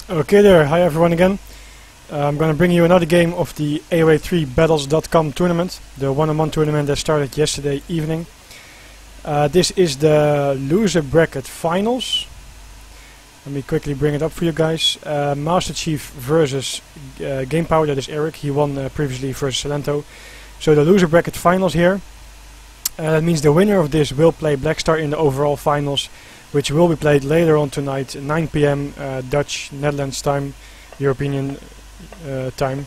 Okay there, hi everyone again. I'm going to bring you another game of the AOA3 Battles.com tournament, the one-on-one tournament that started yesterday evening. This is the loser bracket finals. Let me quickly bring it up for you guys. Masterchif versus Gamepower, that is Eric. He won previously versus Salento. So the loser bracket finals here. That means the winner of this will play Blackstar in the overall finals, which will be played later on tonight, 9 PM Dutch, Netherlands time, European time.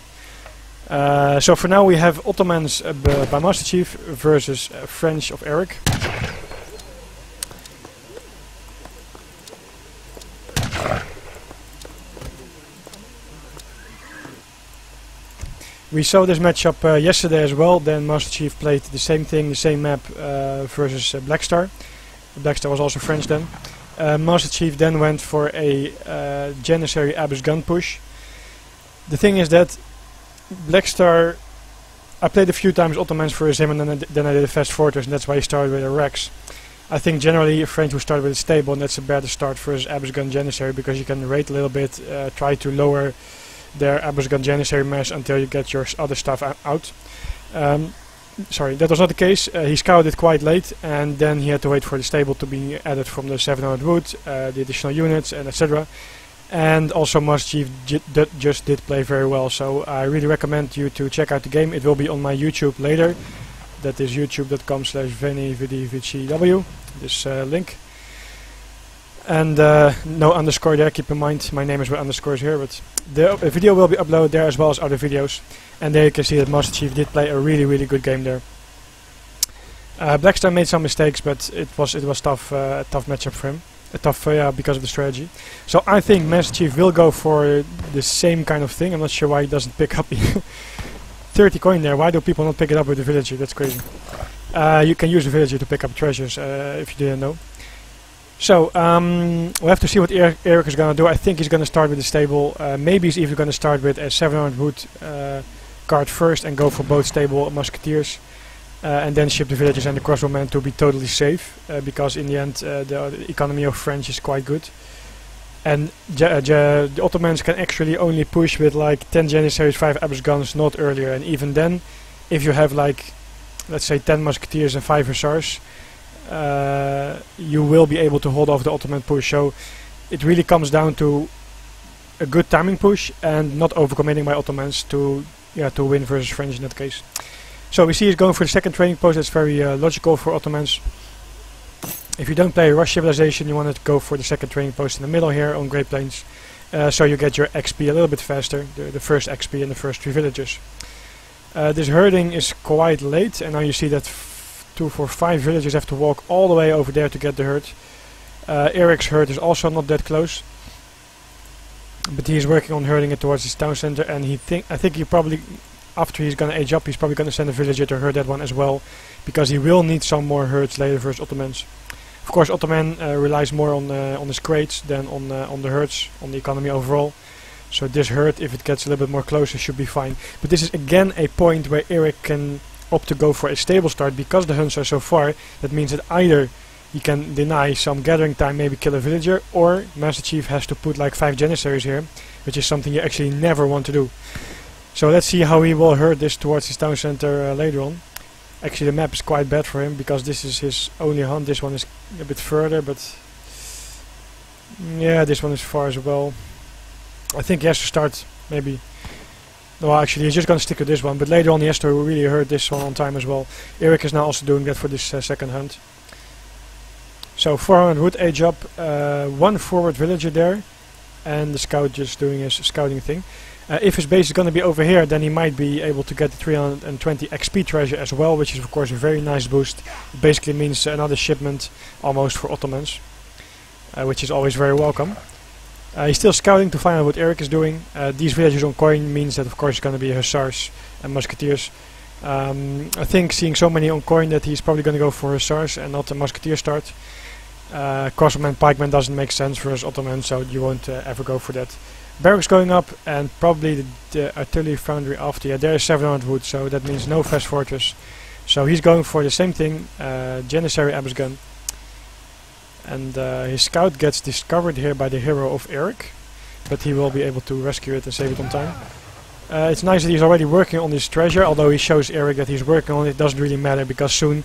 So for now we have Ottomans by Masterchif versus French of Eric. We saw this matchup yesterday as well. Then Masterchif played the same thing, the same map versus Blackstar. Blackstar was also French then. Masterchif then went for a Janissary Abyss gun push. The thing is that Blackstar, I played a few times Ottomans versus him, and then I did a Fast Fortress, and that's why he started with a Rex. I think generally a French will start with a stable, and that's a better start versus Abyss gun Janissary, because you can rate a little bit, try to lower their Abyss gun Janissary mesh until you get your other stuff out. Sorry, that was not the case. He scouted quite late, and then he had to wait for the stable to be added from the 700 wood, the additional units, and etc. And also Masterchif just did play very well, so I really recommend you to check out the game. It will be on my YouTube later. That is youtube.com/venivdvcw, this link. And no underscore there, keep in mind my name is with underscores here, but the video will be uploaded there as well as other videos. And there you can see that Masterchif did play a really good game there. Blackstar made some mistakes, but it was tough, a tough matchup for him. Because of the strategy. So I think Masterchif will go for the same kind of thing. I'm not sure why he doesn't pick up 30 coin there. Why do people not pick it up with the villager? That's crazy. You can use the villager to pick up treasures if you didn't know. So we'll have to see what Eric is going to do. I think he's going to start with the stable. Maybe he's even going to start with a 700 wood card first and go for both stable musketeers. And then ship the villagers and the crossbowmen to be totally safe, because in the end the economy of French is quite good. And the Ottomans can actually only push with like 10 Janissaries, 5 Abyss guns, not earlier. And even then, if you have like, let's say 10 musketeers and 5 hussars, you will be able to hold off the Ottoman push. So it really comes down to a good timing push and not overcommitting by Ottomans to win versus French in that case. So we see he's going for the second training post. That's very logical for Ottomans. If you don't play Rush Civilization, you want to go for the second training post in the middle here on Great Plains, so you get your XP a little bit faster, the first XP in the first 3 villages. This herding is quite late, and now you see that 2, 4, 5 villagers have to walk all the way over there to get the herd. Eric's herd is also not that close, but he's working on herding it towards his town center, and I think he probably, after he's going to age up, he's probably going to send a villager to herd that one as well, because he will need some more herds later versus Ottomans. Of course, Ottoman relies more on his crates than on the herds, on the economy overall. So this herd, if it gets a little bit more closer, should be fine. But this is again a point where Eric can opt to go for a stable start, because the hunts are so far. That means that either he can deny some gathering time, maybe kill a villager, or Masterchif has to put like 5 Janissaries here, which is something you actually never want to do. So let's see how he will herd this towards his town center later on. Actually the map is quite bad for him, because this is his only hunt. This one is a bit further, but yeah, this one is far as well. I think he has to start maybe. No, actually he's just going to stick to this one, but later on he has to really herd this one on time as well. Eric is now also doing that for this second hunt. So 400 wood age up, 1 forward villager there, and the scout just doing his scouting thing. If his base is going to be over here, then he might be able to get the 320 XP treasure as well, which is of course a very nice boost. It basically means another shipment almost for Ottomans, which is always very welcome. He's still scouting to find out what Eric is doing. These villagers on coin means that of course it's going to be hussars and musketeers. I think seeing so many on coin that he's probably going to go for hussars and not a musketeer start. Crossbowman, pikeman doesn't make sense for us Ottoman, so you won't ever go for that. Barracks going up, and probably the artillery foundry after. Yeah, there is 700 wood, so that means no Fast Fortress. So he's going for the same thing, Janissary Abyss gun. And his scout gets discovered here by the hero of Eric. but he will be able to rescue it and save it on time. It's nice that he's already working on this treasure, although he shows Eric that he's working on it. It doesn't really matter because soon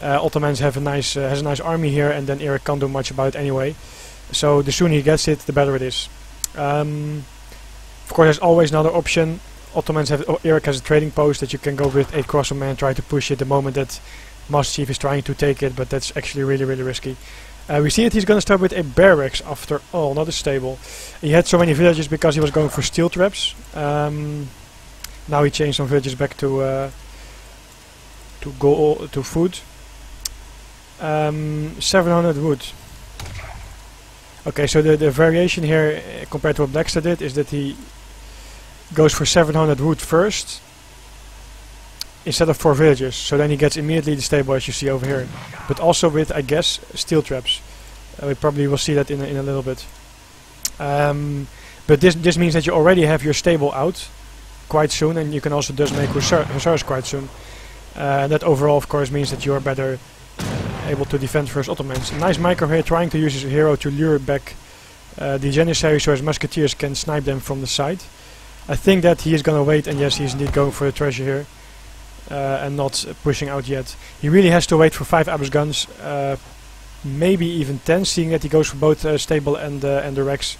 Ottomans have a nice has a nice army here, and then Eric can't do much about it anyway. So the sooner he gets it, the better it is. Of course, there's always another option. Eric has a trading post that you can go with 8 crossbowmen and try to push it the moment that Masterchif is trying to take it, but that's actually really, really risky. We see that he's going to start with a barracks after all, not a stable. He had so many villages because he was going for steel traps. Now he changed some villages back to food. 700 wood. Okay, so the variation here compared to what Blackstar did is that he goes for 700 wood first instead of 4 villages, so then he gets immediately the stable as you see over here, but also with, I guess, steel traps. We probably will see that in a little bit. But this means that you already have your stable out quite soon, and you can also just make hussars quite soon. And that overall, of course, means that you are better able to defend versus Ottomans. A nice micro here, trying to use his hero to lure back the Janissaries so his musketeers can snipe them from the side. I think that he is going to wait, and yes, he's indeed going for the treasure here. And not pushing out yet. He really has to wait for 5 Abyss guns, maybe even 10, seeing that he goes for both stable and the Rex.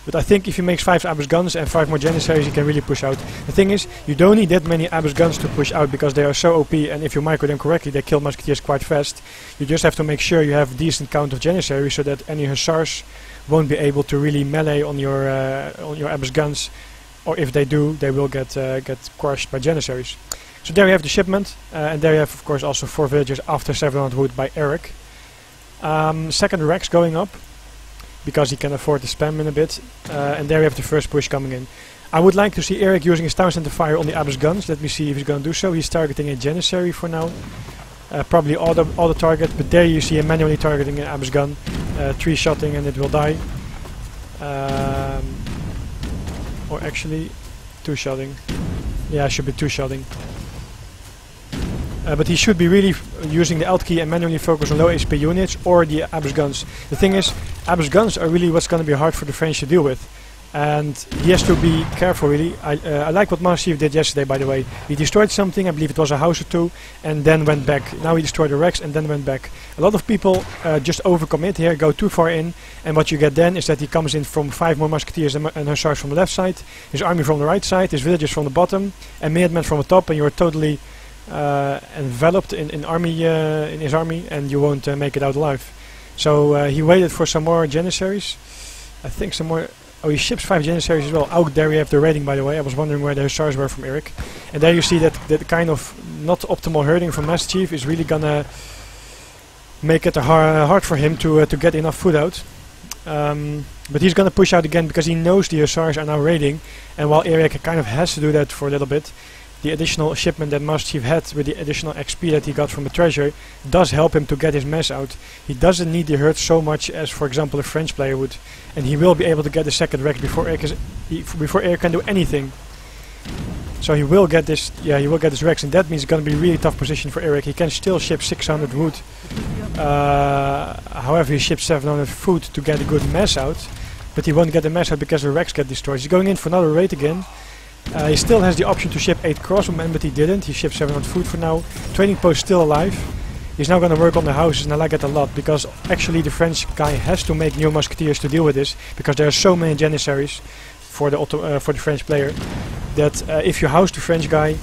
But I think if he makes 5 Abyss guns and 5 more Janissaries, he can really push out. The thing is, you don't need that many Abyss guns to push out because they are so OP, and if you micro them correctly, they kill musketeers quite fast. You just have to make sure you have a decent count of Janissaries so that any hussars won't be able to really melee on your Abyss guns, or if they do, they will get crushed by Janissaries. So there you have the shipment, and there you have, of course, also 4 villagers after 700 wood by Eric. Second Rex going up, because he can afford to spam in a bit, and there you have the first push coming in. I would like to see Eric using his town center fire on the Abyss guns. Let me see if he's going to do so. He's targeting a Janissary for now, probably auto target, but there you see him manually targeting an Abyss gun, 3-shotting and it will die. Or actually, 2-shotting. Yeah, it should be 2-shotting. But he should be really using the Alt key and manually focus on low HP units or the Abyss guns. The thing is, Abyss guns are really what's going to be hard for the French to deal with. And he has to be careful really. I like what Masterchif did yesterday, by the way. He destroyed something, I believe it was a house or 2, and then went back. Now he destroyed a Rex and then went back. A lot of people just overcommit here, go too far in, and what you get then is that he comes in from 5 more musketeers and hussars from the left side, his army from the right side, his villagers from the bottom, and Minutemen from the top, and you are totally enveloped in his army, and you won't make it out alive. So he waited for some more Janissaries. I think some more. Oh, he ships 5 Janissaries as well. Oh, there we have the raiding, by the way. I was wondering where the hussars were from Eric. And there you see that the kind of not optimal herding from Masterchif is really gonna make it hard for him to get enough food out. But he's gonna push out again because he knows the hussars are now raiding, and while Eric kind of has to do that for a little bit, the additional shipment that Masterchif had with the additional XP that he got from the treasure does help him to get his mess out. He doesn't need the herd so much as, for example, a French player would, and he will be able to get the second Rex before Eric can do anything. So he will get this. Yeah, he will get this Rex, and that means it's going to be a really tough position for Eric. He can still ship 600 wood. However, he ships 700 food to get a good mess out, but he won't get the mess out because the Rex get destroyed. He's going in for another raid again. He still has the option to ship 8 crossbowmen, but he didn't. He shipped 700 food for now. Trading post still alive. He's now going to work on the houses, and I like it a lot, because actually the French guy has to make new musketeers to deal with this, because there are so many Janissaries for the French player, that if you house the French guy,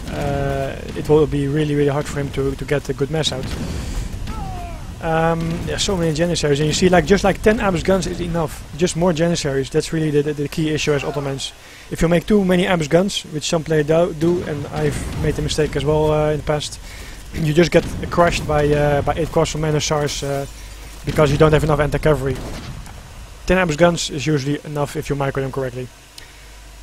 it will be really, really hard for him to get a good mess out. There are so many Janissaries, and you see, just like 10 Abyss guns is enough. Just more Janissaries. That's really the key issue as Ottomans. If you make too many Abyss guns, which some players do, and I've made the mistake as well in the past, you just get crushed by 8 crossbowmen hussars because you don't have enough anti-cavalry. 10 Abyss guns is usually enough if you micro them correctly.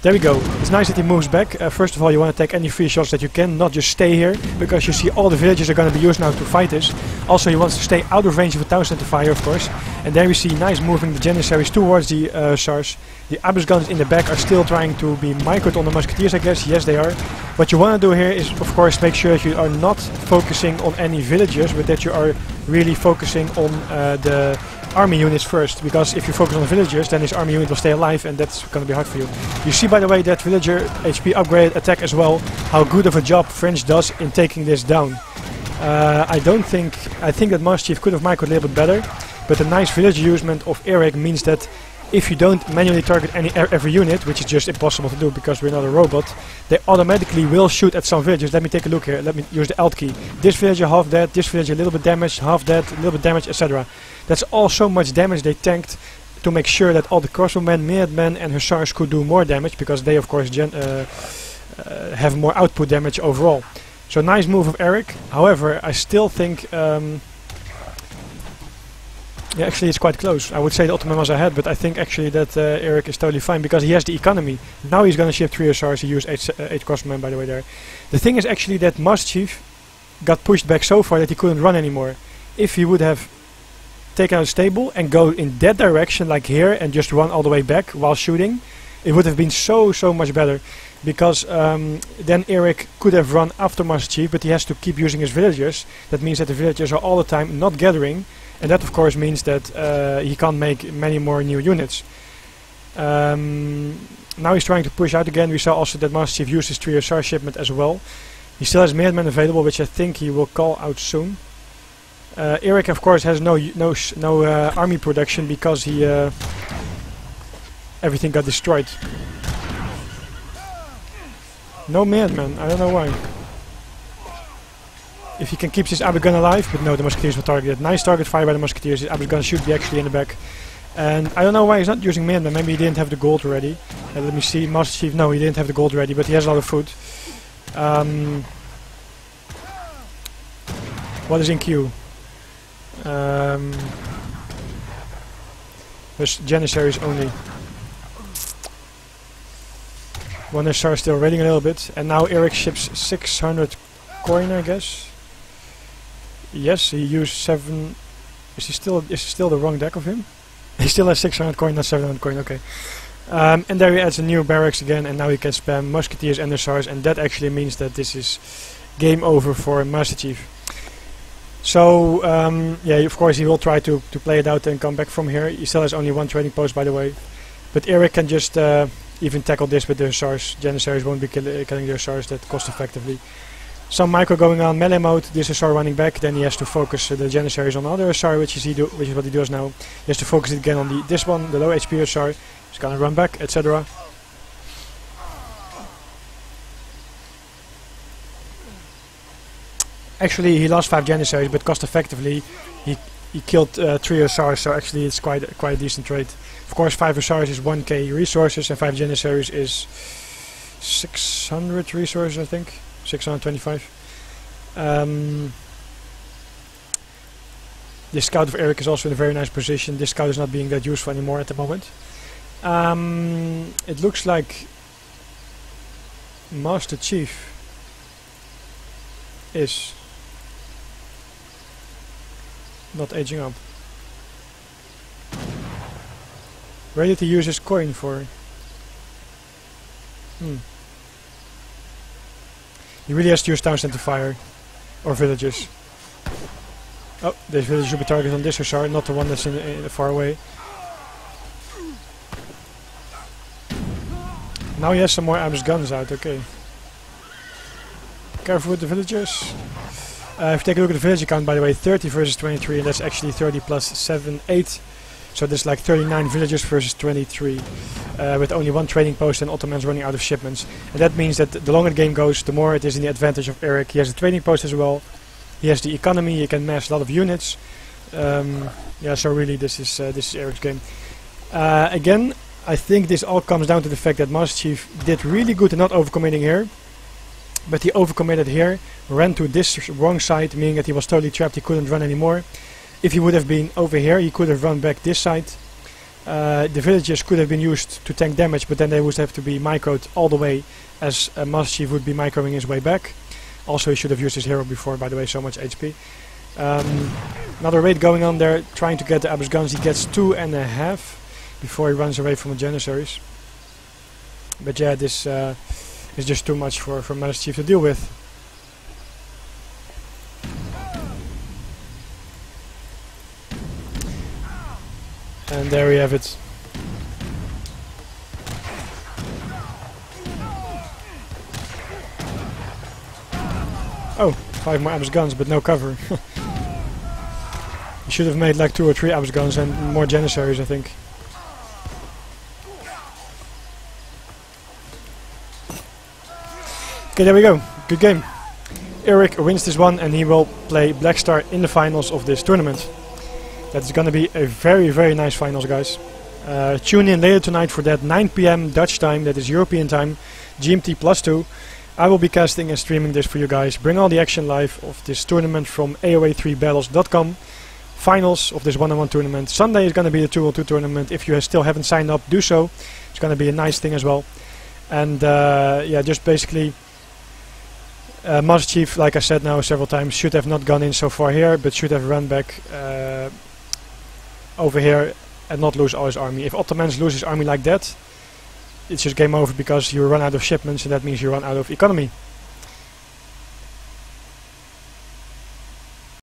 There we go. It's nice that he moves back. First of all, you want to take any free shots that you can, not just stay here, because you see all the villages are going to be used now to fight this. Also, he wants to stay out of range of a town center fire, of course. And there we see nice moving the Janissaries towards the hussars. The Abyss guns in the back are still trying to be microed on the musketeers, I guess. Yes, they are. What you want to do here is, of course, make sure that you are not focusing on any villagers, but that you are really focusing on the army units first, because if you focus on the villagers, then his army unit will stay alive, and that's going to be hard for you. You see, by the way, that villager HP upgrade attack as well, how good of a job French does in taking this down. I think that Masterchif could have microed a little bit better, but the nice village usement of Eric means that if you don't manually target every unit, which is just impossible to do because we're not a robot, they automatically will shoot at some villagers. Let me take a look here. Let me use the Alt key. This villager half dead, this villager a little bit damaged, half dead, a little bit damaged, etc. That's all so much damage they tanked to make sure that all the crossbowmen, minutemen and hussars could do more damage, because they of course have more output damage overall. So nice move of Eric. However, I still think yeah, actually it's quite close. I would say the Ottoman was ahead, but I think actually that Eric is totally fine because he has the economy. Now he's gonna shift 3 hussars. He used 8 crossbowmen, by the way, there. The thing is actually that Masterchif got pushed back so far that he couldn't run anymore. If he would have taken out a stable and go in that direction, like here, and just run all the way back while shooting, it would have been so much better. Because then Eric could have run after Masterchif, but he has to keep using his villagers. That means that the villagers are all the time not gathering, and that of course means that he can't make many more new units. Now he's trying to push out again. We saw also that Masterchif used his 3 hussar shipment as well. He still has Minutemen available, which I think he will call out soon. Eric of course has no army production because he everything got destroyed. No Minutemen, I don't know why. If he can keep his Abbot gun alive, but no, the Musketeers will target it. Nice target fire by the Musketeers. His Abbot gun should be actually in the back. And I don't know why he's not using Minutemen. Maybe he didn't have the gold ready. Let me see, Masterchif, no, he didn't have the gold ready, but he has a lot of food. What is in queue? There's Janissaries only. One hussar still raiding a little bit, and now Eric ships 600 coin, I guess. Yes, he used 7. Is he still the wrong deck of him? He still has 600 coin, not 700 coin. Okay. And there he adds a new barracks again, and now he can spam musketeers and hussars, and that actually means that this is game over for Masterchif. So yeah, of course he will try to play it out and come back from here. He still has only 1 trading post, by the way, but Eric can just even tackle this with the hussars. Janissaries won't be killing the hussars that cost effectively. Some micro going on, melee mode, this hussar running back, then he has to focus the Janissaries on the other hussar, which is what he does now. He has to focus it again on this one, the low HP hussar. He's gonna run back, etc. Actually he lost 5 Janissaries, but cost effectively he killed 3 hussars, so actually it's quite a decent trade. Of course 5 hussars is 1k resources and 5 Janissaries is 600 resources, I think. 625. This scout of Eric is also in a very nice position. This scout is not being that useful anymore at the moment. It looks like Masterchif is not aging up. Ready to use his coin for... He really has to use town center fire or villages. Oh, this village should be targeted on this hussar, not the one that's in far away. Now he has some more Abbas guns out, okay. Careful with the villagers. If you take a look at the village count, by the way, 30 versus 23, and that's actually 30 plus 7, 8. So there's like 39 villagers versus 23, with only 1 trading post and Ottomans running out of shipments. And that means that the longer the game goes, the more it is in the advantage of Eric. He has a trading post as well. He has the economy. He can mass a lot of units. Yeah, so really this is Eric's game. Again, I think this all comes down to the fact that Masterchif did really good in not overcommitting here. But he overcommitted here, ran to this wrong side, meaning that he was totally trapped. He couldn't run anymore. If he would have been over here, he could have run back this side. The villagers could have been used to tank damage, but then they would have to be microed all the way, as Masterchif would be microing his way back. Also, he should have used his hero before, by the way, so much HP. Another raid going on there, trying to get the Abbas guns. He gets 2.5 before he runs away from the Janissaries. But yeah, this is just too much for Masterchif to deal with. And there we have it. Oh, 5 more abs guns, but no cover. You should have made like 2 or 3 abs guns and more Janissaries, I think. Okay, there we go. Good game. Eric wins this one and he will play Blackstar in the finals of this tournament. That's gonna be a very, very nice finals, guys. Tune in later tonight for that, 9 PM Dutch time, that is European time, GMT +2. I will be casting and streaming this for you guys. Bring all the action live of this tournament from AoA3battles.com. Finals of this one-on-one tournament. Sunday is gonna be the 2-on-2 tournament. If you still haven't signed up, do so. It's gonna be a nice thing as well. And yeah, just basically Masterchif, like I said now several times, should have not gone in so far here, but should have run back over here and not lose all his army. If Ottomans lose his army like that, it's just game over because you run out of shipments and that means you run out of economy.